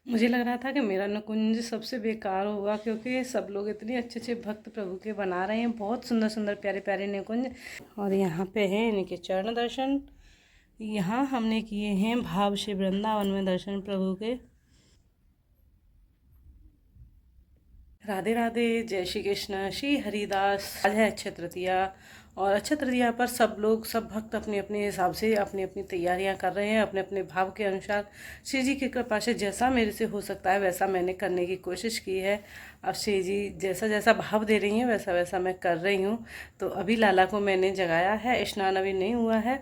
मुझे लग रहा था कि मेरा नुकुंज सबसे बेकार होगा, क्योंकि सब लोग इतने अच्छे अच्छे भक्त प्रभु के बना रहे हैं, बहुत सुंदर सुंदर प्यारे प्यारे निकुंज। और यहाँ पे है इनके चरण दर्शन। यहाँ हमने किए हैं भाव से वृंदावन में दर्शन प्रभु के। राधे राधे, जय श्री कृष्ण, श्री हरिदास। आज है अक्षय तृतीया, और अक्षय तृतीया पर सब लोग, सब भक्त अपने अपने हिसाब से अपनी अपनी तैयारियां कर रहे हैं, अपने अपने भाव के अनुसार। श्री जी की कृपा से जैसा मेरे से हो सकता है वैसा मैंने करने की कोशिश की है। अब श्री जी जैसा जैसा भाव दे रही हैं वैसा वैसा मैं कर रही हूँ। तो अभी लाला को मैंने जगाया है, स्नान अभी नहीं हुआ है,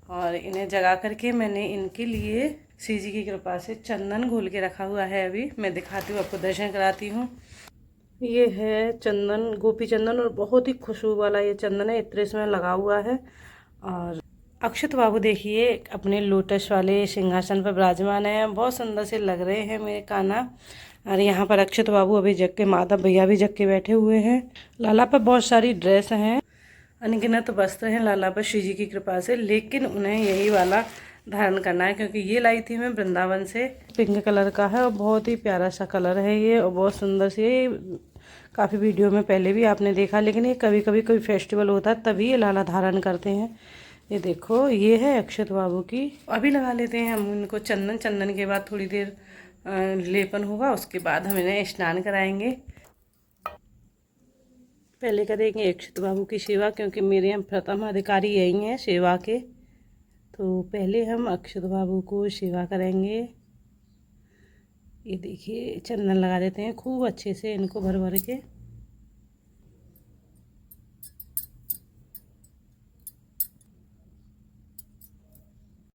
और इन्हें जगा करके मैंने इनके लिए श्री जी की कृपा से चंदन घोल के रखा हुआ है। अभी मैं दिखाती हूँ, आपको दर्शन कराती हूँ। ये है चंदन, गोपी चंदन, और बहुत ही खुशबू वाला ये चंदन है, इत्र इसमें लगा हुआ है। और अक्षत बाबू देखिए अपने लोटस वाले सिंहासन पर विराजमान है, बहुत सुंदर से लग रहे हैं मेरे कान्हा। और यहाँ पर अक्षत बाबू अभी जग के, माधव भैया भी जग के बैठे हुए हैं। लाला पर बहुत सारी ड्रेस हैं, अनगिनत वस्त्र हैं लाला पर श्री जी की कृपा से, लेकिन उन्हें यही वाला धारण करना है, क्योंकि ये लाई थी मैं वृंदावन से। पिंक कलर का है और बहुत ही प्यारा सा कलर है ये, और बहुत सुंदर से। काफ़ी वीडियो में पहले भी आपने देखा, लेकिन ये कभी कभी कोई फेस्टिवल होता है तभी ये लाला धारण करते हैं। ये देखो, ये है अक्षत बाबू की। अभी लगा लेते हैं हम इनको चंदन। चंदन के बाद थोड़ी देर लेपन होगा, उसके बाद हम इन्हें स्नान कराएंगे। पहले करेंगे अक्षत बाबू की सेवा, क्योंकि मेरे यहाँ प्रथम अधिकारी यही हैं सेवा के। तो पहले हम अक्षत बाबू को सेवा करेंगे। ये देखिए चंदन लगा देते हैं खूब अच्छे से इनको भर भर के।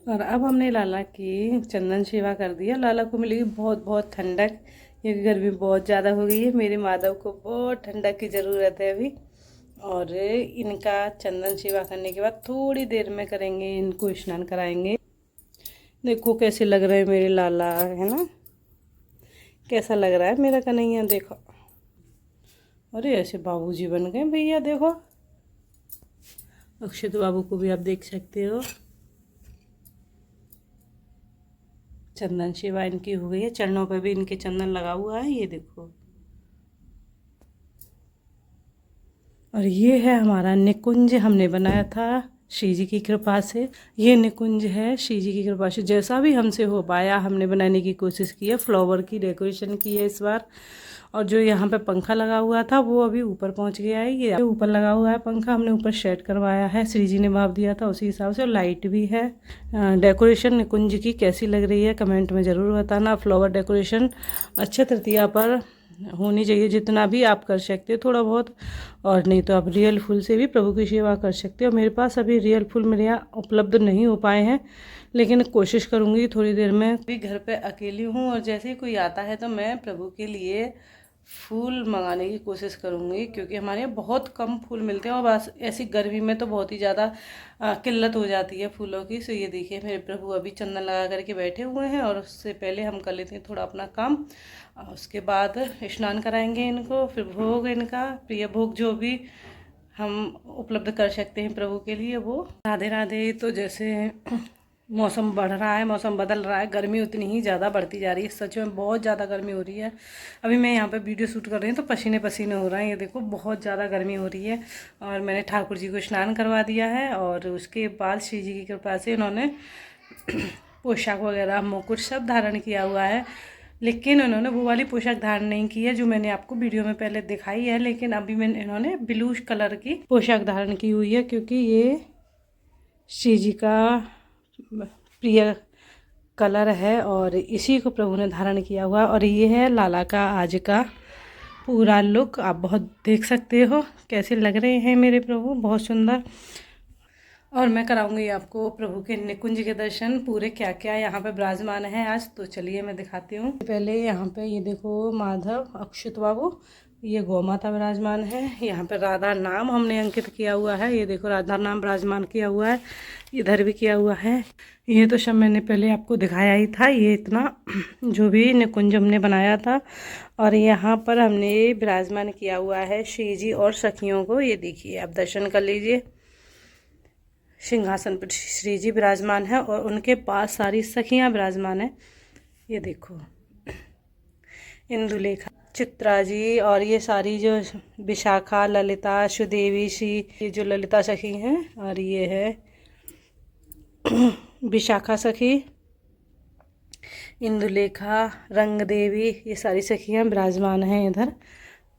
और अब हमने लाला की चंदन सेवा कर दिया। लाला को मिलेगी बहुत बहुत ठंडक, क्योंकि गर्मी बहुत ज़्यादा हो गई है। मेरे माधव को बहुत ठंडक की ज़रूरत है अभी। और इनका चंदन सेवा करने के बाद थोड़ी देर में करेंगे, इनको स्नान कराएंगे। देखो कैसे लग रहे हैं मेरे लाला, है ना, कैसा लग रहा है मेरा कन्हैया, देखो। अरे ऐसे बाबूजी बन गए भैया, देखो। अक्षत बाबू को भी आप देख सकते हो। चंदन सेवा इनकी हो गई है, चरणों पर भी इनके चंदन लगा हुआ है, ये देखो। और ये है हमारा निकुंज, हमने बनाया था श्री जी की कृपा से। ये निकुंज है श्री जी की कृपा से, जैसा भी हमसे हो पाया हमने बनाने की कोशिश की है। फ्लावर की डेकोरेशन की है इस बार। और जो यहाँ पे पंखा लगा हुआ था वो अभी ऊपर पहुँच गया है। ये ऊपर लगा हुआ है पंखा, हमने ऊपर सेट करवाया है, श्री जी ने भाव दिया था उसी हिसाब से। और लाइट भी है। डेकोरेशन निकुंज की कैसी लग रही है कमेंट में ज़रूर बताना। फ्लावर डेकोरेशन अक्षय तृतीया पर होनी चाहिए, जितना भी आप कर सकते हो थोड़ा बहुत। और नहीं तो आप रियल फूल से भी प्रभु की सेवा कर सकते हो। मेरे पास अभी रियल फूल मेरे यहाँ उपलब्ध नहीं हो पाए हैं, लेकिन कोशिश करूँगी थोड़ी देर में। अभी घर पे अकेली हूँ, और जैसे ही कोई आता है तो मैं प्रभु के लिए फूल मंगाने की कोशिश करूँगी, क्योंकि हमारे यहाँ बहुत कम फूल मिलते हैं। और बस ऐसी गर्मी में तो बहुत ही ज़्यादा किल्लत हो जाती है फूलों की। सो ये देखिए मेरे प्रभु अभी चंदन लगा करके बैठे हुए हैं, और उससे पहले हम कर लेते हैं थोड़ा अपना काम। उसके बाद स्नान कराएंगे इनको, फिर भोग इनका प्रिय भोग जो भी हम उपलब्ध कर सकते हैं प्रभु के लिए वो। राधे राधे। तो जैसे मौसम बढ़ रहा है, मौसम बदल रहा है, गर्मी उतनी ही ज़्यादा बढ़ती जा रही है। सच में बहुत ज़्यादा गर्मी हो रही है। अभी मैं यहाँ पे वीडियो शूट कर रही हूँ तो पसीने पसीने हो रहे हैं, ये देखो बहुत ज़्यादा गर्मी हो रही है। और मैंने ठाकुर जी को स्नान करवा दिया है, और उसके बाद श्री जी की कृपा से इन्होंने पोशाक वगैरह मुकुट सब धारण किया हुआ है। लेकिन उन्होंने वो वाली पोशाक धारण नहीं की है जो मैंने आपको वीडियो में पहले दिखाई है। लेकिन अभी इन्होंने ब्लू कलर की पोशाक धारण की हुई है, क्योंकि ये श्री जी का प्रिय कलर है, और इसी को प्रभु ने धारण किया हुआ। और ये है लाला का आज का पूरा लुक, आप बहुत देख सकते हो कैसे लग रहे हैं मेरे प्रभु, बहुत सुंदर। और मैं कराऊंगी आपको प्रभु के निकुंज के दर्शन, पूरे क्या क्या यहाँ पे विराजमान है आज। तो चलिए मैं दिखाती हूँ। पहले यहाँ पे ये देखो माधव अक्षत बाबू, ये गौ माता विराजमान है। यहाँ पे राधा नाम हमने अंकित किया हुआ है, ये देखो राधा नाम विराजमान किया हुआ है, इधर भी किया हुआ है। ये तो सब मैंने पहले आपको दिखाया ही था, ये इतना जो भी निकुंज हमने बनाया था। और यहाँ पर हमने विराजमान किया हुआ है श्री जी और सखियों को, ये देखिए आप दर्शन कर लीजिए। सिंहासन पर श्री जी विराजमान है, और उनके पास सारी सखियाँ विराजमान है, ये देखो। इंदुलेखा, चित्रा जी, और ये सारी जो विशाखा, ललिता, सुदेवी, श्री, ये जो ललिता सखी हैं, और ये है विशाखा सखी, इंदुलेखा, रंग देवी, ये सारी सखियाँ विराजमान हैं इधर।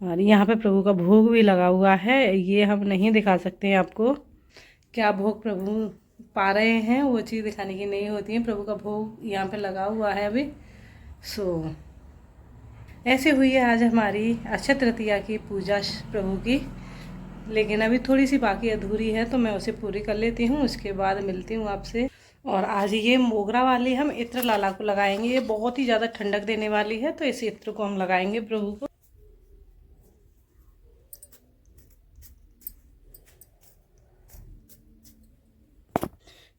और यहाँ पे प्रभु का भोग भी लगा हुआ है, ये हम नहीं दिखा सकते हैं आपको क्या भोग प्रभु पा रहे हैं, वो चीज़ दिखाने की नहीं होती है। प्रभु का भोग यहाँ पे लगा हुआ है अभी। ऐसे हुई है आज हमारी अक्षय तृतीया की पूजा प्रभु की, लेकिन अभी थोड़ी सी बाकी अधूरी है, तो मैं उसे पूरी कर लेती हूँ, उसके बाद मिलती हूँ आपसे। और आज ये मोगरा वाली हम इत्र लाला को लगाएंगे, ये बहुत ही ज़्यादा ठंडक देने वाली है, तो इस इत्र को हम लगाएंगे प्रभु को।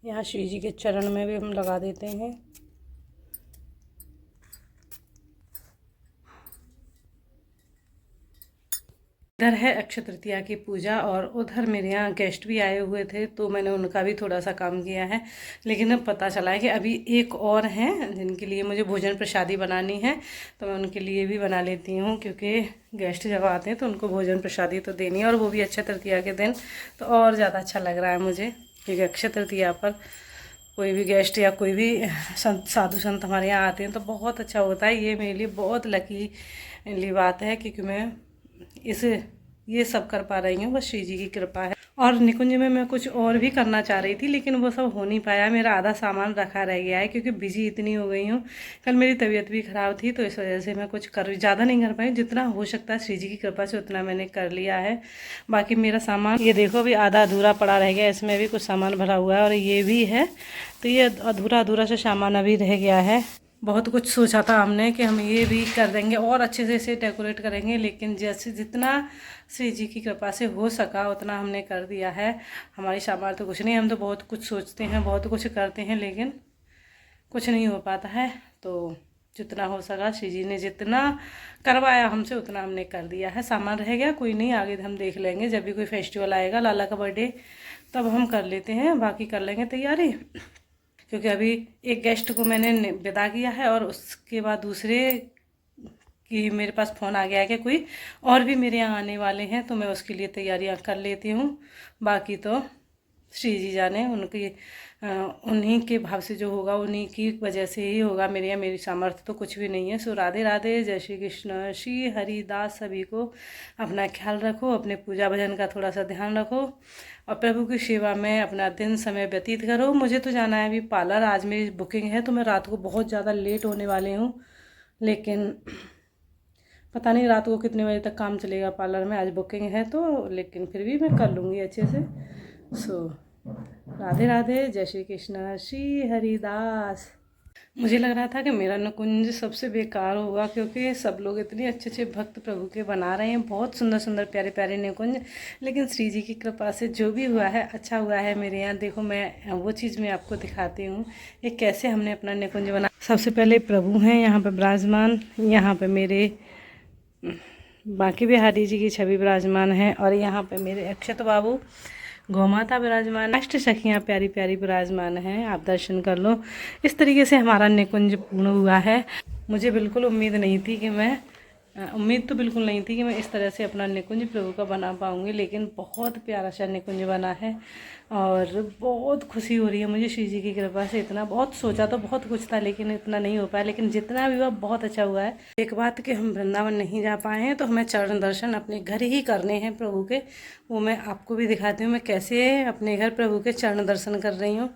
यहाँ श्री जी के चरण में भी हम लगा देते हैं। इधर है अक्षय तृतीया की पूजा, और उधर मेरे यहाँ गेस्ट भी आए हुए थे, तो मैंने उनका भी थोड़ा सा काम किया है। लेकिन अब पता चला है कि अभी एक और हैं जिनके लिए मुझे भोजन प्रसादी बनानी है, तो मैं उनके लिए भी बना लेती हूँ, क्योंकि गेस्ट जब आते हैं तो उनको भोजन प्रसादी तो देनी है, और वो भी अक्षय तृतीया के दिन, तो और ज़्यादा अच्छा लग रहा है मुझे, क्योंकि अक्षय तृतीया पर कोई भी गेस्ट या कोई भी संत, साधु संत हमारे यहाँ आते हैं तो बहुत अच्छा होता है। ये मेरे लिए बहुत लकी बात है, क्योंकि मैं ये सब कर पा रही हूँ, बस श्री जी की कृपा है। और निकुंज में मैं कुछ और भी करना चाह रही थी, लेकिन वो सब हो नहीं पाया, मेरा आधा सामान रखा रह गया है, क्योंकि बिजी इतनी हो गई हूँ। कल मेरी तबीयत भी ख़राब थी, तो इस वजह से मैं कुछ ज़्यादा नहीं कर पाई। जितना हो सकता है श्री जी की कृपा से उतना मैंने कर लिया है। बाकी मेरा सामान ये देखो अभी आधा अधूरा पड़ा रह गया, इसमें भी कुछ सामान भरा हुआ है, और ये भी है, तो ये अधूरा अधूरा सा सामान अभी रह गया है। बहुत कुछ सोचा था हमने कि हम ये भी कर देंगे और अच्छे से इसे डेकोरेट करेंगे, लेकिन जैसे जितना श्री जी की कृपा से हो सका उतना हमने कर दिया है। हमारी सामर्थ्य तो कुछ नहीं, हम तो बहुत कुछ सोचते हैं, बहुत कुछ करते हैं, लेकिन कुछ नहीं हो पाता है। तो जितना हो सका श्री जी ने जितना करवाया हमसे उतना हमने कर दिया है। सामान रह गया कोई नहीं, आगे हम देख लेंगे, जब भी कोई फेस्टिवल आएगा लाला का बर्थडे तब हम कर लेते हैं, बाकी कर लेंगे तैयारी। क्योंकि अभी एक गेस्ट को मैंने विदा किया है, और उसके बाद दूसरे कि मेरे पास फ़ोन आ गया है कि कोई और भी मेरे यहाँ आने वाले हैं, तो मैं उसके लिए तैयारियाँ कर लेती हूँ। बाकी तो श्री जी जाने, उन्हीं के भाव से जो होगा उन्हीं की वजह से ही होगा। मेरे यहाँ मेरी सामर्थ्य तो कुछ भी नहीं है। सो राधे राधे, जय श्री कृष्ण, श्री हरिदास। सभी को अपना ख्याल रखो, अपने पूजा भजन का थोड़ा सा ध्यान रखो, और प्रभु की सेवा में अपना दिन समय व्यतीत करो। मुझे तो जाना है अभी पार्लर, आज मेरी बुकिंग है, तो मैं रात को बहुत ज़्यादा लेट होने वाली हूँ, लेकिन पता नहीं रात को कितने बजे तक काम चलेगा पार्लर में। आज बुकिंग है तो, लेकिन फिर भी मैं कर लूँगी अच्छे से। सो राधे राधे, जय श्री कृष्ण, श्री हरिदास। मुझे लग रहा था कि मेरा नुकुंज सबसे बेकार होगा, क्योंकि सब लोग इतने अच्छे अच्छे भक्त प्रभु के बना रहे हैं, बहुत सुंदर सुंदर प्यारे प्यारे निकुंज, लेकिन श्री जी की कृपा से जो भी हुआ है अच्छा हुआ है मेरे यहाँ। देखो मैं वो चीज़ मैं आपको दिखाती हूँ कि कैसे हमने अपना निकुंज बना। सबसे पहले प्रभु हैं यहाँ पर विराजमान, यहाँ पर मेरे बांके बिहारी जी की छवि विराजमान है, और यहाँ पे मेरे अक्षत बाबू गौ माता विराजमान, अष्ट सखियाँ प्यारी प्यारी विराजमान हैं। आप दर्शन कर लो। इस तरीके से हमारा निकुंज पूर्ण हुआ है। मुझे बिल्कुल उम्मीद नहीं थी कि मैं उम्मीद तो बिल्कुल नहीं थी कि मैं इस तरह से अपना निकुंज प्रभु का बना पाऊँगी, लेकिन बहुत प्यारा सा निकुंज बना है, और बहुत खुशी हो रही है मुझे श्री जी की कृपा से। इतना बहुत सोचा तो बहुत कुछ था, लेकिन इतना नहीं हो पाया, लेकिन जितना भी हुआ बहुत अच्छा हुआ है। एक बात कि हम वृंदावन नहीं जा पाए हैं, तो हमें चरण दर्शन अपने घर ही करने हैं प्रभु के, वो मैं आपको भी दिखाती हूँ मैं कैसे अपने घर प्रभु के चरण दर्शन कर रही हूँ।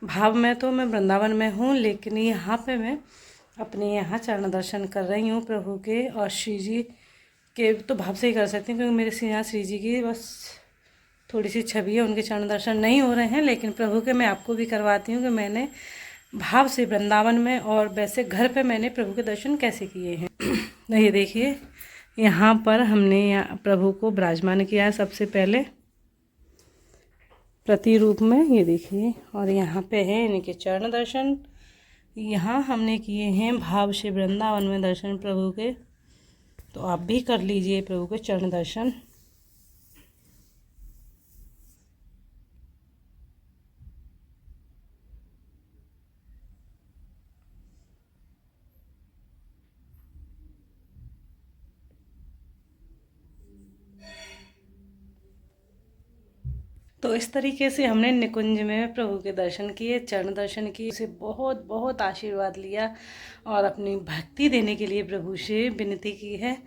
भाव में तो मैं वृंदावन में हूँ, लेकिन यहाँ पे मैं अपने यहाँ चरण दर्शन कर रही हूँ प्रभु के, और श्री जी के तो भाव से ही कर सकती हूँ, क्योंकि मेरे से यहाँ श्री जी की बस थोड़ी सी छवि है, उनके चरण दर्शन नहीं हो रहे हैं। लेकिन प्रभु के मैं आपको भी करवाती हूँ कि मैंने भाव से वृंदावन में और वैसे घर पे मैंने प्रभु के दर्शन कैसे किए हैं। ये देखिए यहाँ पर हमने यहाँ प्रभु को विराजमान किया है सबसे पहले प्रतिरूप में, ये देखिए, और यहाँ पे है इनके चरण दर्शन। यहाँ हमने किए हैं भाव से वृंदावन में दर्शन प्रभु के, तो आप भी कर लीजिए प्रभु के चरण दर्शन। तो इस तरीके से हमने निकुंज में प्रभु के दर्शन किए, चरण दर्शन किए, उसे बहुत बहुत आशीर्वाद लिया और अपनी भक्ति देने के लिए प्रभु से विनती की है।